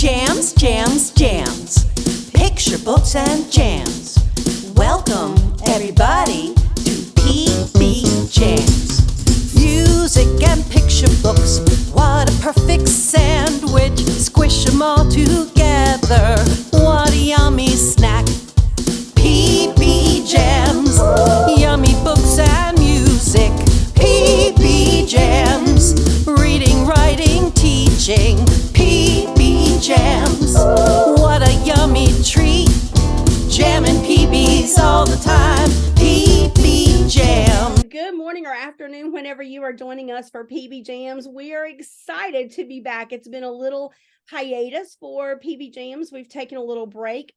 Jams, jams, jams. Picture books and jams. Welcome, everybody, to PBJamz. Music and picture books, what a perfect sandwich. Squish them all together, what a yummy snack. PBJamz, yummy books and music. PBJamz, reading, writing, teaching. PBJamz, what a yummy treat. Jamming PBs all the time. PBJamz. Good morning or afternoon whenever you are joining us for PBJamz. We are excited to be back. It's been a little hiatus for PBJamz. We've taken a little break.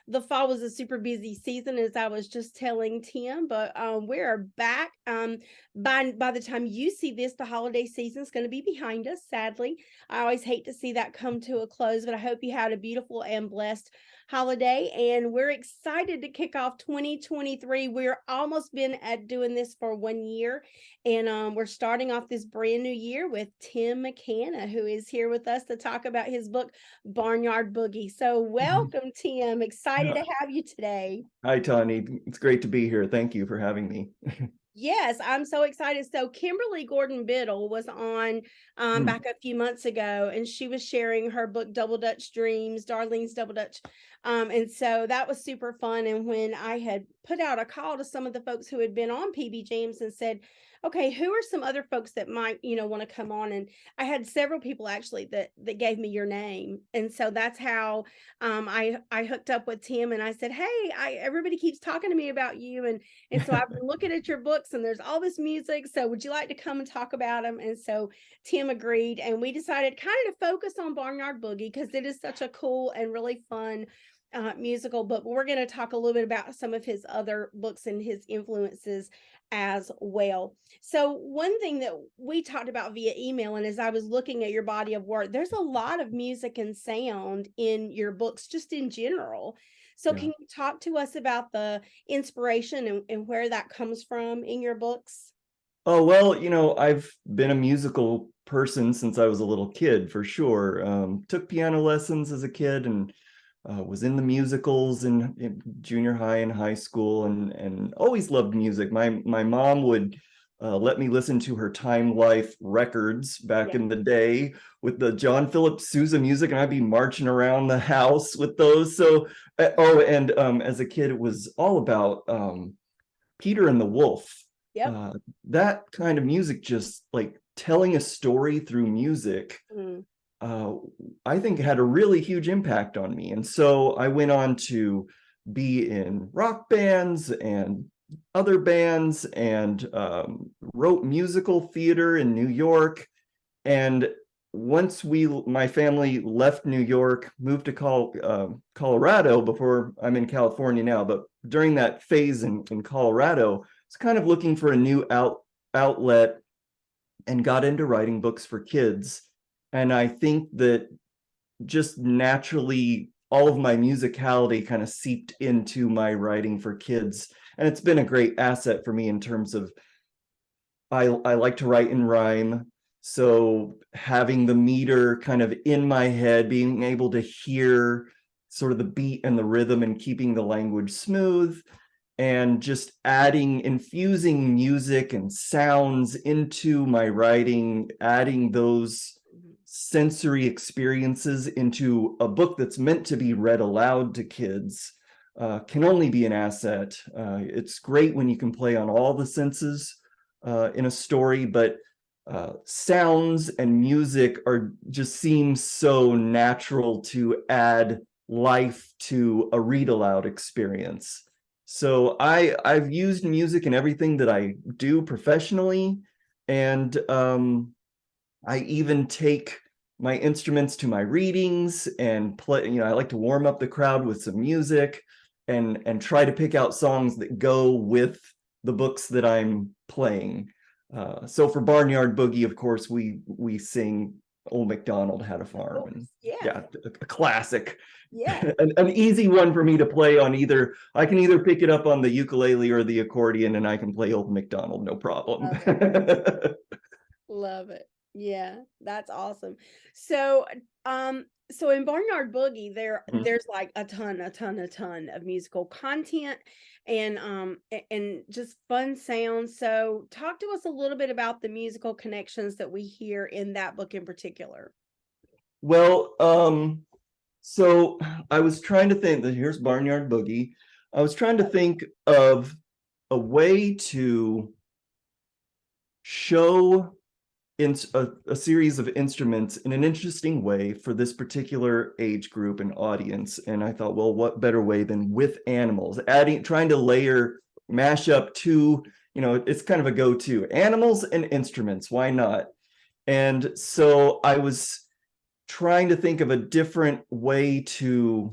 The fall was a super busy season, as I was just telling Tim, but we are back. By the time you see this, the holiday season is going to be behind us, sadly. I always hate to see that come to a close, but I hope you had a beautiful and blessed holiday, and we're excited to kick off 2023. We're almost been at doing this for 1 year, and we're starting off this brand new year with Tim McCanna, who is here with us to talk about his book Barnyard Boogie. So welcome, Tim. Excited to have you today. Hi, Tani. It's great to be here. Thank you for having me. Yes, I'm so excited. So Kimberly Gordon Biddle was on back a few months ago, and she was sharing her book, Double Dutch Dreams, Darlene's Double Dutch. And so that was super fun. And when I had put out a call to some of the folks who had been on PBJamz and said, okay, who are some other folks that might, want to come on? And I had several people actually that gave me your name. And so that's how I hooked up with Tim, and I said, hey, everybody keeps talking to me about you. And so I've been looking at your books, and there's all this music. So would you like to come and talk about them? And so Tim agreed, and we decided kind of to focus on Barnyard Boogie because it is such a cool and really fun musical book. But we're going to talk a little bit about some of his other books and his influences as well. So one thing that we talked about via email, and as I was looking at your body of work, there's a lot of music and sound in your books just in general. So can you talk to us about the inspiration and where that comes from in your books? Oh, well, I've been a musical person since I was a little kid, for sure. Took piano lessons as a kid and was in the musicals in junior high and high school, and always loved music. My mom would let me listen to her Time Life records back in the day with the John Philip Sousa music, and I'd be marching around the house with those. So, as a kid, it was all about Peter and the Wolf. That kind of music, just like telling a story through music. I think had a really huge impact on me. And so I went on to be in rock bands and other bands, and wrote musical theater in New York. And once my family left New York, moved to Colorado, before I'm in California now, but during that phase in Colorado, I was kind of looking for a new outlet and got into writing books for kids. And I think that just naturally, all of my musicality kind of seeped into my writing for kids. And it's been a great asset for me in terms of, I like to write in rhyme. So having the meter kind of in my head, being able to hear sort of the beat and the rhythm and keeping the language smooth, and just infusing music and sounds into my writing, adding those sensory experiences into a book that's meant to be read aloud to kids can only be an asset. It's great when you can play on all the senses in a story, but sounds and music just seem so natural to add life to a read aloud experience. So I've used music in everything that I do professionally, and I even take my instruments to my readings and play. I like to warm up the crowd with some music and try to pick out songs that go with the books that I'm playing. So for Barnyard Boogie, of course, we sing Old MacDonald Had a Farm. And a classic. An easy one for me to play on either. I can either pick it up on the ukulele or the accordion, and I can play Old MacDonald, no problem. Love it. Yeah, that's awesome. So, so in Barnyard Boogie, Mhm. there's like a ton of musical content and and just fun sounds. So, talk to us a little bit about the musical connections that we hear in that book in particular. Well, so I was trying to think that here's Barnyard Boogie. I was trying to think of a way to show in a series of instruments in an interesting way for this particular age group and audience. And I thought, well, what better way than with animals, trying to mash up two, it's kind of a go-to, animals and instruments, why not? And so I was trying to think of a different way to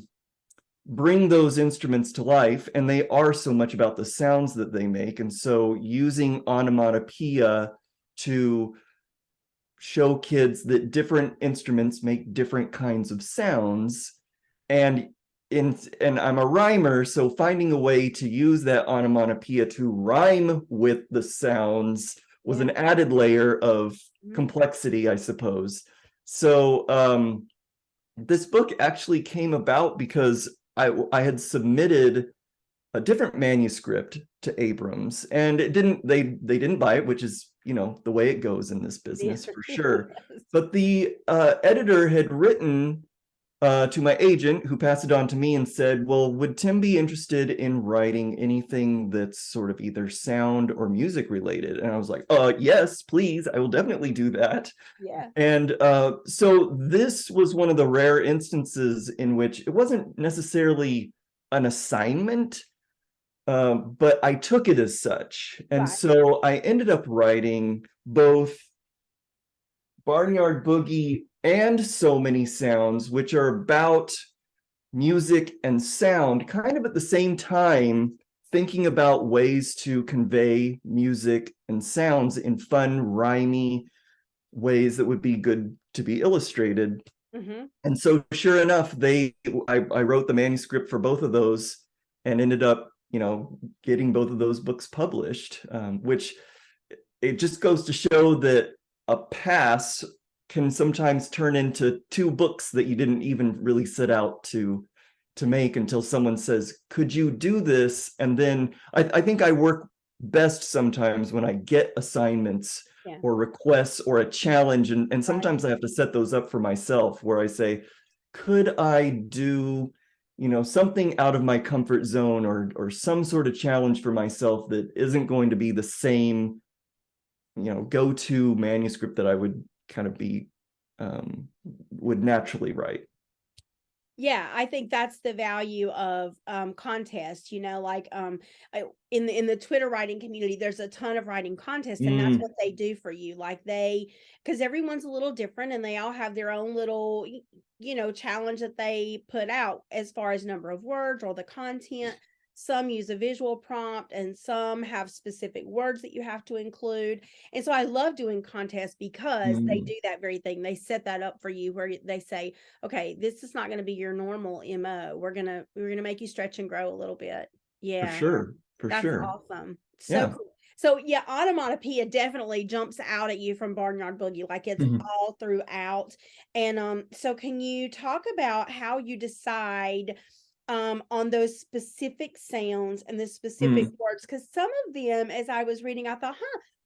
bring those instruments to life, and they are so much about the sounds that they make. And so using onomatopoeia to show kids that different instruments make different kinds of sounds, and I'm a rhymer, so finding a way to use that onomatopoeia to rhyme with the sounds was Yeah. an added layer of complexity, I suppose. So this book actually came about because I had submitted a different manuscript to Abrams, and they didn't buy it, which is the way it goes in this business for sure. Yes. But the editor had written to my agent, who passed it on to me and said, well, would Tim be interested in writing anything that's sort of either sound or music related? And I was like, yes, please, I will definitely do that. Yeah. And so this was one of the rare instances in which it wasn't necessarily an assignment, but I took it as such. And Right. so I ended up writing both Barnyard Boogie and So Many Sounds, which are about music and sound, kind of at the same time, thinking about ways to convey music and sounds in fun, rhymey ways that would be good to be illustrated. Mm-hmm. And so sure enough, I wrote the manuscript for both of those and ended up, getting both of those books published, which it just goes to show that a pass can sometimes turn into two books that you didn't even really set out to make until someone says, could you do this? And then I think I work best sometimes when I get assignments Yeah. or requests or a challenge. And Right. sometimes I have to set those up for myself, where I say, could I do, something out of my comfort zone, or some sort of challenge for myself that isn't going to be the same, go-to manuscript that I would kind of would naturally write. Yeah, I think that's the value of contests, like in the Twitter writing community, there's a ton of writing contests, and that's what they do for you. Like because everyone's a little different and they all have their own little challenge that they put out as far as number of words or the content. Some use a visual prompt and some have specific words that you have to include. And so I love doing contests because they do that very thing. They set that up for you where they say, okay, this is not going to be your normal MO. We're gonna make you stretch and grow a little bit. Yeah. For That's sure. awesome. So Yeah. cool. So yeah, onomatopoeia definitely jumps out at you from Barnyard Boogie, like it's all throughout. And so can you talk about how you decide on those specific sounds and the specific words? Because some of them, as I was reading, I thought,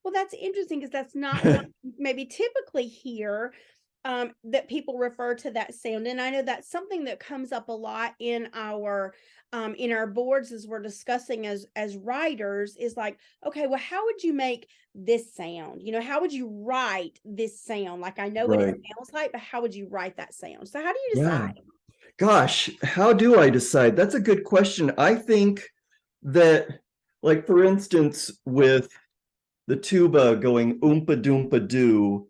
well, that's interesting, because that's not what you maybe typically hear, that people refer to that sound. And I know that's something that comes up a lot in our boards as we're discussing as writers, is like, okay, well, how would you make this sound? How would you write this sound? Like, I know what it sounds like, but how would you write that sound? So how do you decide? Gosh, how do I decide? That's a good question. I think that, like, for instance, with the tuba going oompa doompa doo,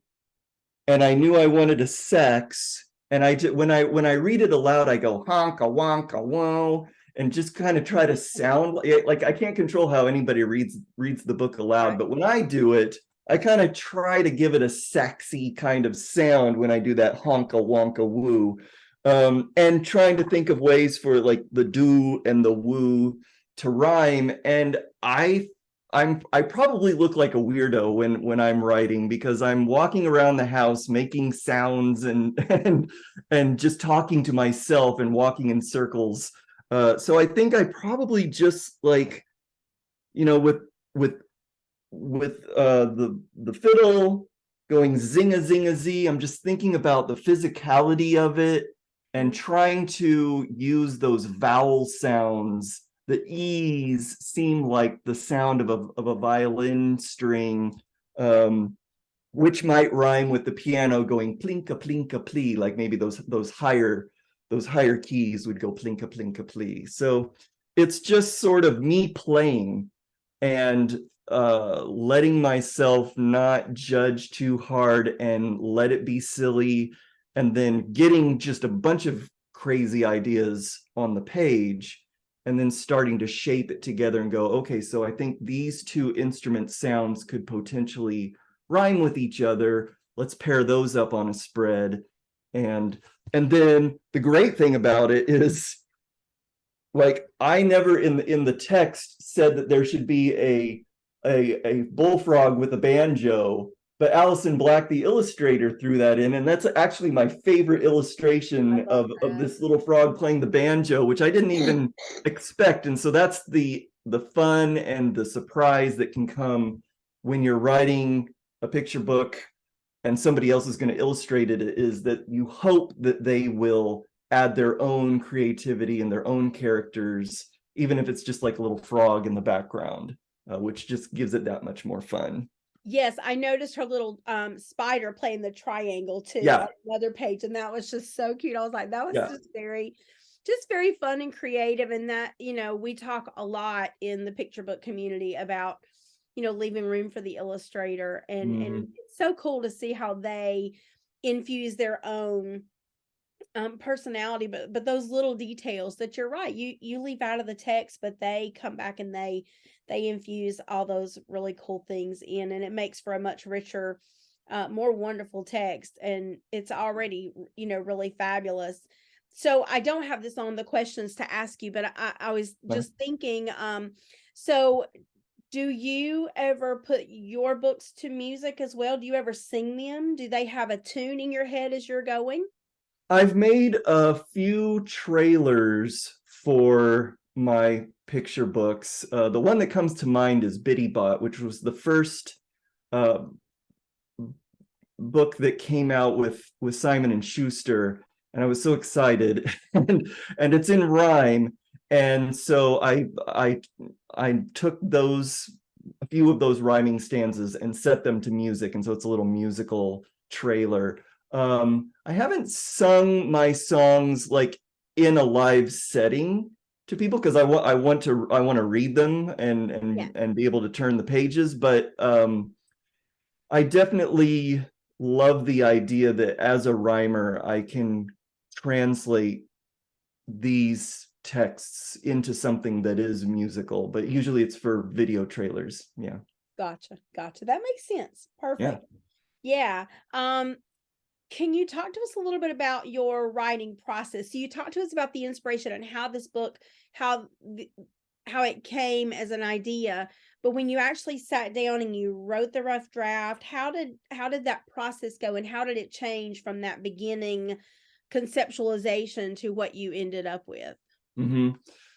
and I knew I wanted a sax, and when I read it aloud, I go honka wonka whoa, and just kind of try to sound like I can't control how anybody reads the book aloud, but when I do it, I kind of try to give it a saxy kind of sound when I do that honka wonka woo. And trying to think of ways for like the do and the woo to rhyme. And I I probably look like a weirdo when I'm writing, because I'm walking around the house making sounds and just talking to myself and walking in circles. So I think I probably just like, with the fiddle going zinga zinga z, I'm just thinking about the physicality of it and trying to use those vowel sounds. The e's seem like the sound of a violin string, which might rhyme with the piano going plinka plinka plee, like maybe those higher keys would go plinka plinka plee. So it's just sort of me playing and letting myself not judge too hard and let it be silly, and then getting just a bunch of crazy ideas on the page and then starting to shape it together and go, okay, so I think these two instrument sounds could potentially rhyme with each other. Let's pair those up on a spread. And then the great thing about it is, like, I never in the text said that there should be a bullfrog with a banjo, but Alison Black, the illustrator, threw that in, and that's actually my favorite illustration of this little frog playing the banjo, which I didn't even expect. And so that's the fun and the surprise that can come when you're writing a picture book and somebody else is going to illustrate it, is that you hope that they will add their own creativity and their own characters, even if it's just like a little frog in the background, which just gives it that much more fun. Yes, I noticed her little spider playing the triangle too on another page, and that was just so cute. I was like, that was just very fun and creative. And that, we talk a lot in the picture book community about, leaving room for the illustrator, and it's so cool to see how they infuse their own personality, but those little details that you're right, you leave out of the text, but they come back and they infuse all those really cool things in, and it makes for a much richer, more wonderful text, and it's already really fabulous. So I don't have this on the questions to ask you, but I was just thinking, so do you ever put your books to music as well? Do you ever sing them? Do they have a tune in your head as you're going? I've made a few trailers for my picture books. The one that comes to mind is Bitty Bot, which was the first book that came out with Simon and Schuster, and I was so excited. and it's in rhyme, and so I took a few of those rhyming stanzas and set them to music, and so it's a little musical trailer. I haven't sung my songs like in a live setting to people, because I want to read them and be able to turn the pages, but I definitely love the idea that as a rhymer I can translate these texts into something that is musical, but usually it's for video trailers. Gotcha. That makes sense. Perfect. Yeah. Can you talk to us a little bit about your writing process? So you talked to us about the inspiration and how this book, how it came as an idea, but when you actually sat down and you wrote the rough draft, how did that process go, and how did it change from that beginning conceptualization to what you ended up with?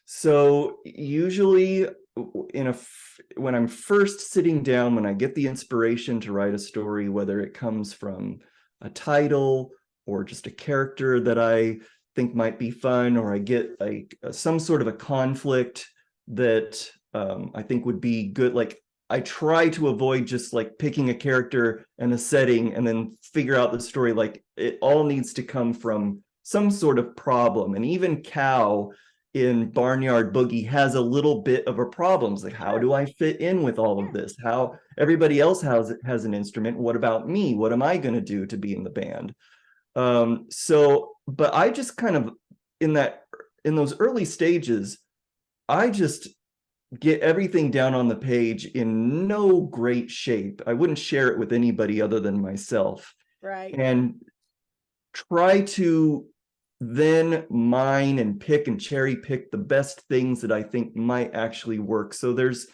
So usually when I'm first sitting down, when I get the inspiration to write a story, whether it comes from a title or just a character that I think might be fun, or I get like some sort of a conflict that I think would be good. Like, I try to avoid just like picking a character and a setting and then figure out the story. Like, it all needs to come from some sort of problem. And even Cow in Barnyard Boogie has a little bit of a problem. It's like, how do I fit in with all of this? How everybody else has an instrument. What about me? What am I going to do to be in the band? But I just kind of, in those early stages, I just get everything down on the page in no great shape. I wouldn't share it with anybody other than myself. Right. And try to then mine and pick and cherry pick the best things that I think might actually work. So there's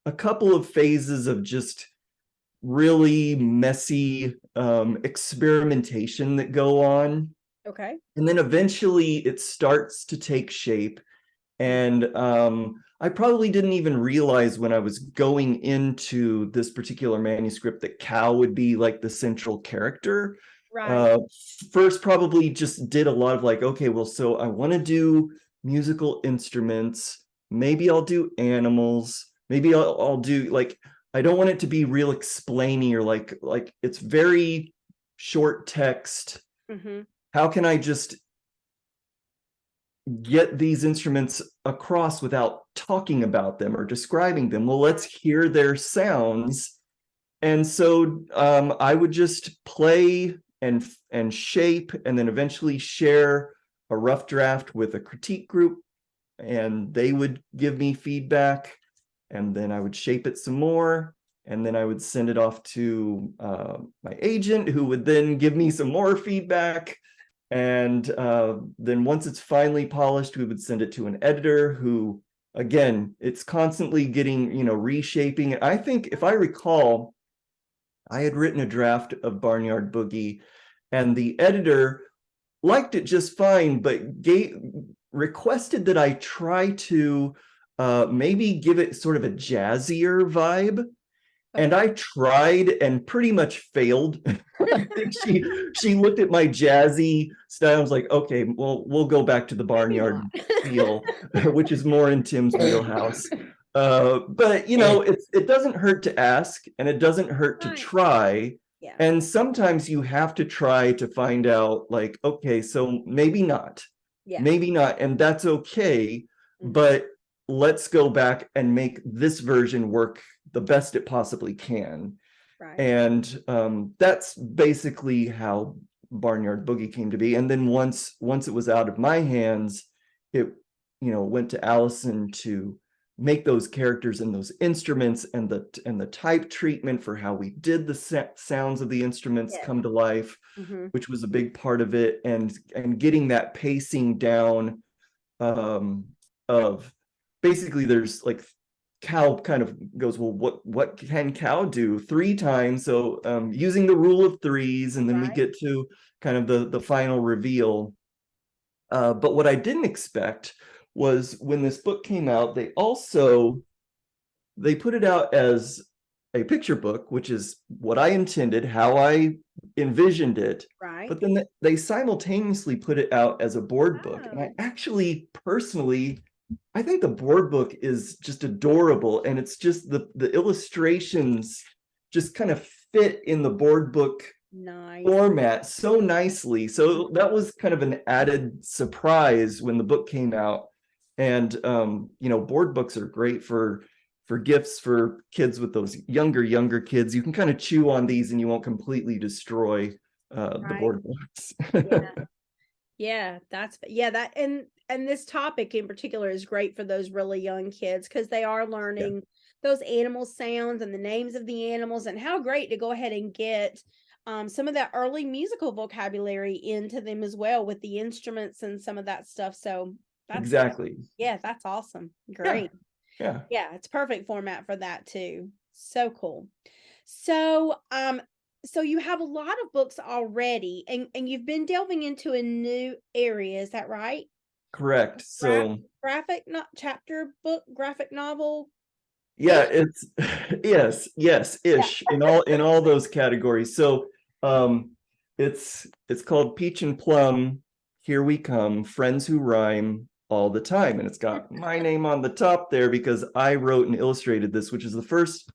a couple of phases of just really messy experimentation that go on. Okay. And then eventually it starts to take shape. And I probably didn't even realize when I was going into this particular manuscript that Cal would be like the central character. Right. First, probably just did a lot of like, okay, well, so I want to do musical instruments. Maybe I'll do animals. Maybe I'll do like, I don't want it to be real explaining or like it's very short text. Mm-hmm. How can I just get these instruments across without talking about them or describing them? Well, let's hear their sounds. And so I would just play and shape, and then eventually share a rough draft with a critique group, and they would give me feedback, and then I would shape it some more, and then I would send it off to my agent, who would then give me some more feedback. And then once it's finally polished, we would send it to an editor who, again, it's constantly getting, reshaping. I think, if I recall, I had written a draft of Barnyard Boogie, and the editor liked it just fine, but requested that I try to maybe give it sort of a jazzier vibe. And I tried and pretty much failed. I think she looked at my jazzy style. I was like, okay, well, we'll go back to the Barnyard feel, which is more in Tim's wheelhouse. But it doesn't hurt to ask, and it doesn't hurt to try. Yeah. And sometimes you have to try to find out, like, okay, so maybe not, maybe not, and that's okay. Mm-hmm. But let's go back and make this version work the best it possibly can. Right. And that's basically how Barnyard Boogie came to be. And then once it was out of my hands, it went to Allison to make those characters and those instruments and the type treatment for how we did the sounds of the instruments come to life, which was a big part of it, and getting that pacing down of basically, there's like, Cal kind of goes, well, what can Cal do 3 times? So using the rule of 3s, and then we get to kind of the final reveal. But what I didn't expect was, when this book came out, they put it out as a picture book, which is what I intended, how I envisioned it. Right. But then they simultaneously put it out as a board book. And I actually, personally, I think the board book is just adorable, and it's just the illustrations just kind of fit in the board book format so nicely. So that was kind of an added surprise when the book came out. And board books are great for gifts for kids with those younger kids. You can kind of chew on these and you won't completely destroy the board books. Yeah, that and this topic in particular is great for those really young kids, because they are learning those animal sounds and the names of the animals, and how great to go ahead and get some of that early musical vocabulary into them as well, with the instruments and some of that stuff. So that's exactly. Yeah, that's awesome. Great. Yeah. It's perfect format for that too. So cool. So you have a lot of books already, and you've been delving into a new area, is that right? Correct. So graphic, not chapter book, graphic novel. Yeah, it's yes, ish, in all those categories. So it's called Peach and Plum, Here We Come, Friends Who Rhyme All the Time. And it's got my name on the top there because I wrote and illustrated this, which is the first.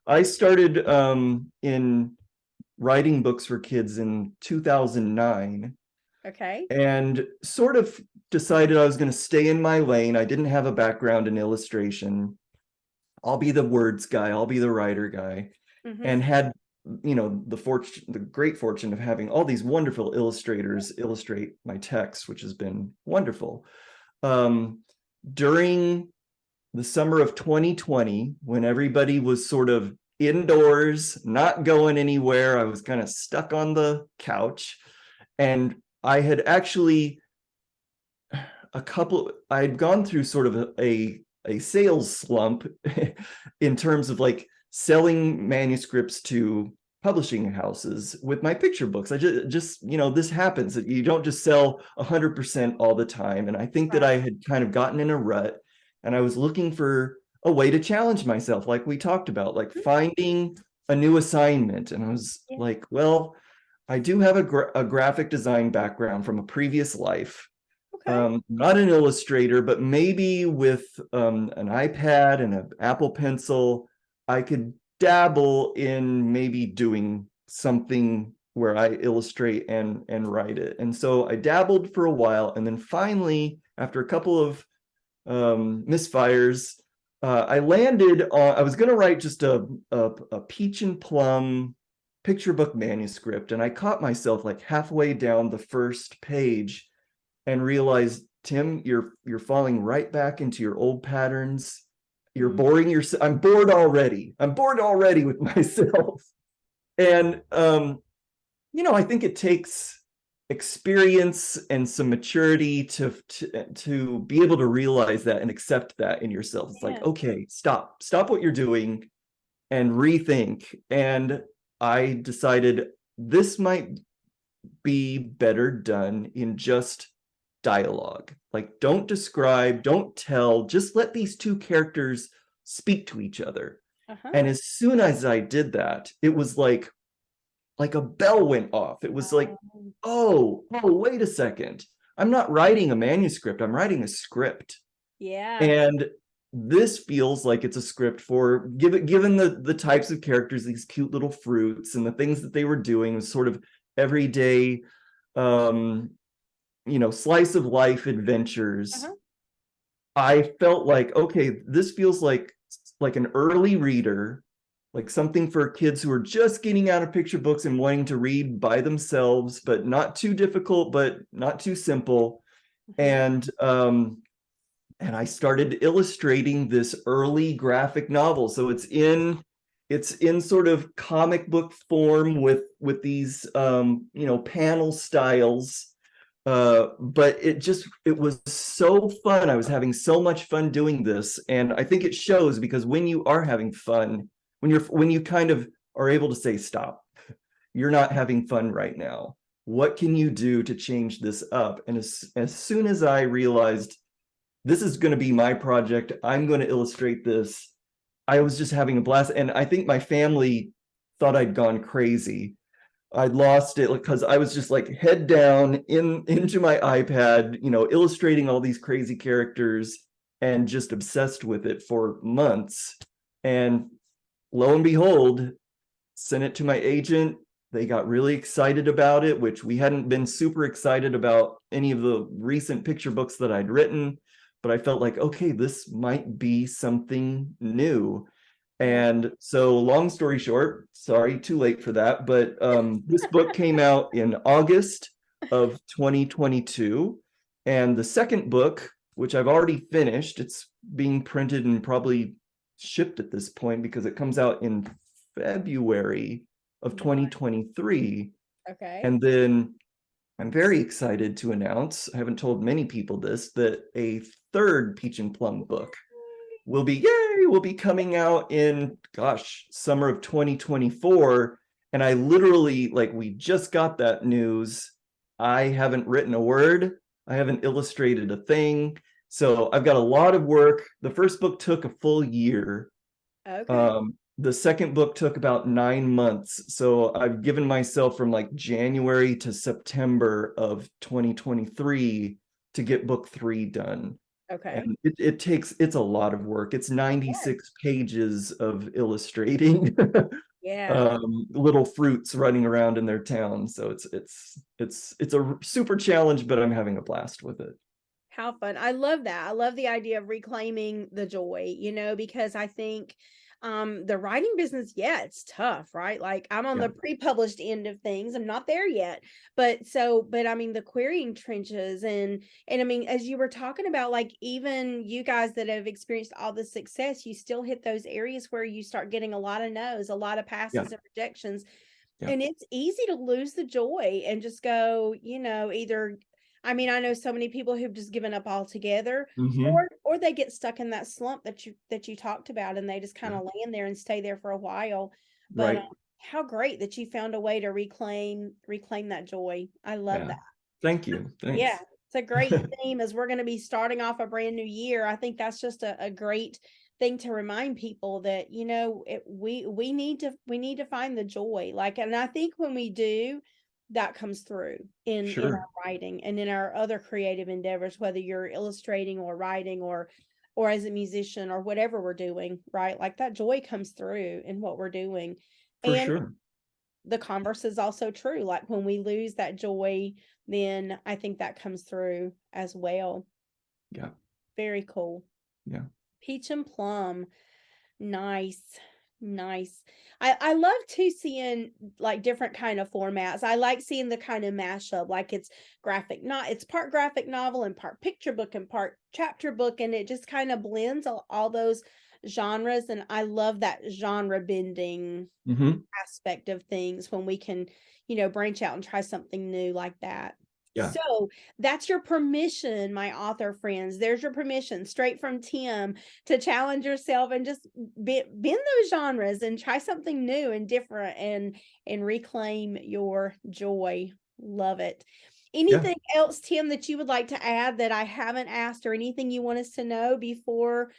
I started in writing books for kids in 2009. Okay. And sort of decided I was going to stay in my lane. I didn't have a background in illustration. I'll be the words guy. I'll be the writer guy. And had, the great fortune of having all these wonderful illustrators illustrate my text, which has been wonderful. During the summer of 2020, when everybody was sort of indoors, not going anywhere, I was kind of stuck on the couch, and I had actually I'd gone through sort of a a sales slump in terms of like selling manuscripts to publishing houses with my picture books. I just this happens that you don't just sell 100% all the time. And I think that I had kind of gotten in a rut, and I was looking for a way to challenge myself, like we talked about, like finding a new assignment. And I was like, well, I do have a graphic design background from a previous life. Not an illustrator, but maybe with an iPad and an Apple Pencil, I could dabble in maybe doing something where I illustrate and write it. And so I dabbled for a while, and then finally, after a couple of misfires, I landed on, I was going to write just a peach and plum picture book manuscript, and I caught myself like halfway down the first page and realized, Tim, you're falling right back into your old patterns. You're boring yourself. I'm bored already with myself. And I think it takes experience and some maturity to be able to realize that and accept that in yourself. It's like, okay, stop what you're doing and rethink. And I decided this might be better done in just dialogue. Like, don't describe, don't tell, just let these two characters speak to each other. And as soon as I did that, it was like a bell went off. It was like, oh, wait a second. I'm not writing a manuscript, I'm writing a script. And this feels like it's a script for, given the types of characters, these cute little fruits and the things that they were doing, was sort of everyday slice of life adventures. I felt like, okay, this feels like an early reader, like something for kids who are just getting out of picture books and wanting to read by themselves, but not too difficult, but not too simple. And I started illustrating this early graphic novel. So it's in sort of comic book form with these panel styles. But it was so fun. I was having so much fun doing this. And I think it shows, because when you are having fun, when you kind of are able to say, stop, you're not having fun right now. What can you do to change this up? And as soon as I realized this is going to be my project, I'm going to illustrate this, I was just having a blast. And I think my family thought I'd gone crazy. I'd lost it, because I was just like head down into my iPad, illustrating all these crazy characters and just obsessed with it for months. And lo and behold, sent it to my agent. They got really excited about it, which we hadn't been super excited about any of the recent picture books that I'd written. But I felt like, okay, this might be something new. And so, long story short, sorry, too late for that, but this book came out in August of 2022. And the second book, which I've already finished, it's being printed and probably shipped at this point, because it comes out in February of 2023. And then I'm very excited to announce, I haven't told many people this, that a third Peach and Plum book will be coming out in, summer of 2024. And I literally, we just got that news. I haven't written a word. I haven't illustrated a thing. So I've got a lot of work. The first book took a full year. The second book took about 9 months. So I've given myself from January to September of 2023 to get book 3 done. And it's a lot of work. It's 96 pages of illustrating little fruits running around in their town. So it's a super challenge, but I'm having a blast with it. How fun. I love that. I love the idea of reclaiming the joy, because I think the writing business, it's tough, right? Like, I'm on the pre-published end of things. I'm not there yet, but I mean, the querying trenches and I mean, as you were talking about, even you guys that have experienced all the success, you still hit those areas where you start getting a lot of no's, a lot of passes and rejections. And it's easy to lose the joy and just go, either I mean, I know so many people who've just given up altogether, Mhm. or they get stuck in that slump that you talked about, and they just kind of land there and stay there for a while. But Right. how great that you found a way to reclaim that joy. I love Yeah. that. Thank you. Yeah, Thanks. it's a great theme as we're going to be starting off a brand new year. I think that's just a great thing to remind people that, you know, we need to find the joy. Like, and I think when we do, that comes through in our Sure. writing and in our other creative endeavors, whether you're illustrating or writing or as a musician or whatever we're doing, right? Like that joy comes through in what we're doing. For And sure. the converse is also true. Like when we lose that joy, then I think that comes through as well. Yeah. Very cool. Yeah. Peach and plum. Nice. Nice. I love to seeing like different kind of formats. I like seeing the kind of mashup, like it's part graphic novel and part picture book and part chapter book, and it just kind of blends all those genres. And I love that genre bending Mhm. aspect of things when we can, you know, branch out and try something new like that. Yeah. So that's your permission, my author friends. There's your permission straight from Tim to challenge yourself and just bend those genres and try something new and different and reclaim your joy. Love it. Yeah. Anything else, Tim, that you would like to add that I haven't asked, or anything you want us to know before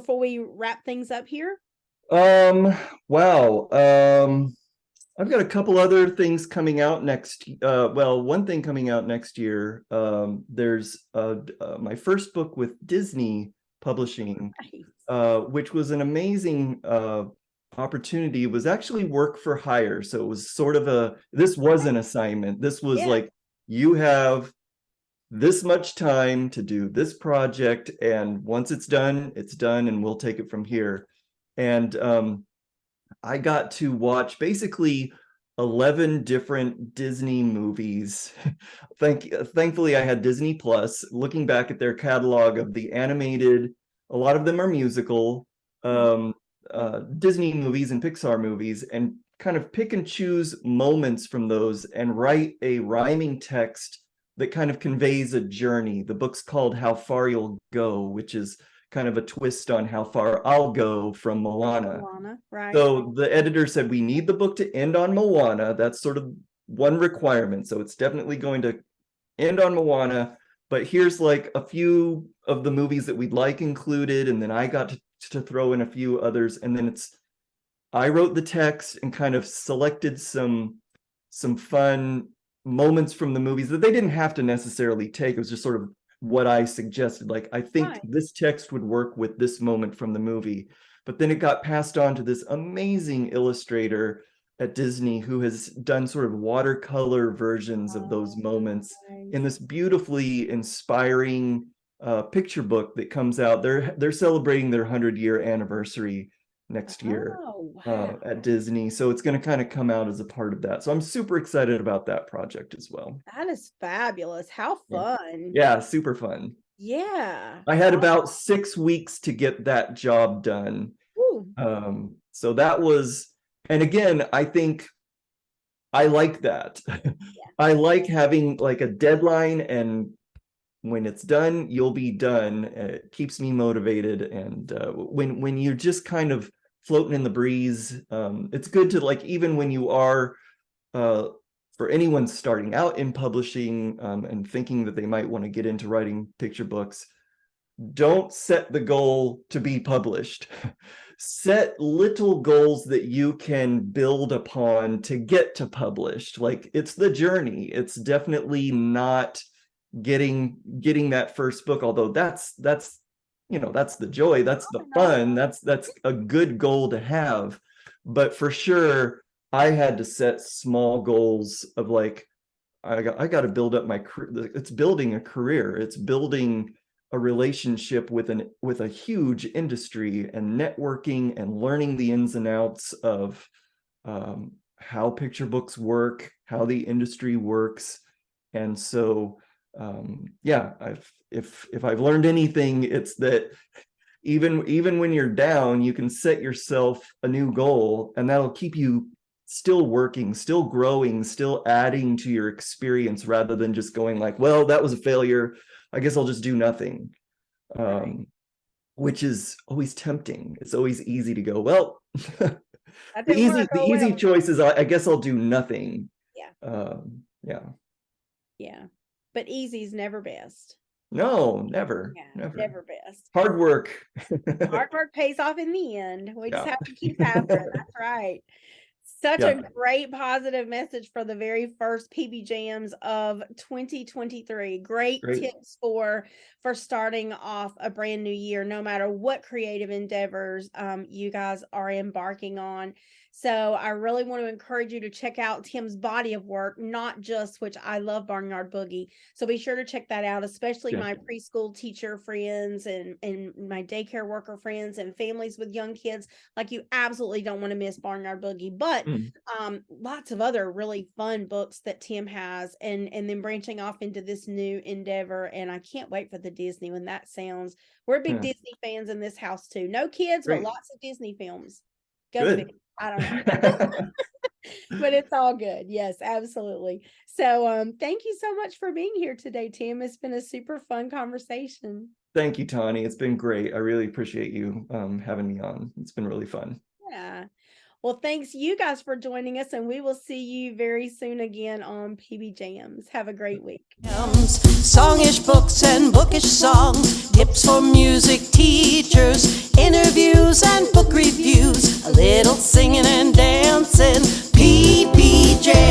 we wrap things up here? Um, wow. I've got a couple other things coming out next. Well, one thing coming out next year. There's my first book with Disney Publishing, Nice. which was an amazing opportunity. It was actually work for hire, so it was sort of this was an assignment. This was Yeah. like, you have this much time to do this project, and once it's done, and we'll take it from here. And I got to watch basically 11 different Disney movies. Thankfully, I had Disney Plus. Looking back at their catalog of the animated, a lot of them are musical, Disney movies and Pixar movies, and kind of pick and choose moments from those and write a rhyming text that kind of conveys a journey. The book's called How Far You'll Go, which is kind of a twist on How Far I'll Go from Moana. Moana, right? So the editor said, we need the book to end on Moana. That's sort of one requirement. So it's definitely going to end on Moana. But here's like a few of the movies that we'd like included. And then I got to throw in a few others. And then I wrote the text and kind of selected some fun moments from the movies that they didn't have to necessarily take. It was just sort of what I suggested. Like, I think Right. this text would work with this moment from the movie. But then it got passed on to this amazing illustrator at Disney who has done sort of watercolor versions of those Oh, moments in nice. this beautifully inspiring picture book that comes out. They're celebrating their 100-year anniversary next year Oh, wow. at Disney. So it's going to kind of come out as a part of that. So I'm super excited about that project as well. That is fabulous. How Yeah, fun. yeah, super fun. Yeah. I had about 6 weeks to get that job done. Ooh. So that was, and again, I think I like that. Yeah. I like having like a deadline, and when it's done, you'll be done. It keeps me motivated. And when you're just kind of floating in the breeze, it's good to, like, even when you are, for anyone starting out in publishing and thinking that they might want to get into writing picture books, don't set the goal to be published. Set little goals that you can build upon to get to published. Like, it's the journey. It's definitely not getting that first book, although that's that's the joy, that's the fun, that's a good goal to have. But for sure, I had to set small goals of like, I got to build up my career. It's building a career. It's building a relationship with a huge industry, and networking and learning the ins and outs of how picture books work, how the industry works. And so yeah, if I've learned anything, it's that even when you're down, you can set yourself a new goal, and that'll keep you still working, still growing, still adding to your experience rather than just going like, well, that was a failure, I guess I'll just do nothing. Which is always tempting. It's always easy to go, well, the easy choice is I guess I'll do nothing. Yeah. But easy's never best. No, never. Never best. Hard work. Hard work pays off in the end. We just have to keep after it. That's right. Such a great positive message for the very first PBJamz of 2023. Great tips for starting off a brand new year, no matter what creative endeavors you guys are embarking on. So I really want to encourage you to check out Tim's body of work, not just, which I love, Barnyard Boogie. So be sure to check that out, especially my preschool teacher friends and my daycare worker friends and families with young kids. Like, you absolutely don't want to miss Barnyard Boogie, but lots of other really fun books that Tim has, and then branching off into this new endeavor. And I can't wait for the Disney when that sounds. We're big Disney fans in this house too. No kids, but lots of Disney films. Go big. I don't know. But it's all good. Yes, absolutely. So thank you so much for being here today, Tim. It's been a super fun conversation. Thank you, Tani. It's been great. I really appreciate you having me on. It's been really fun. Yeah. Well, thanks you guys for joining us, and we will see you very soon again on PBJamz. Have a great week. Songish books and bookish songs, tips for music teachers, interviews and book reviews, a little singing and dancing. PBJ.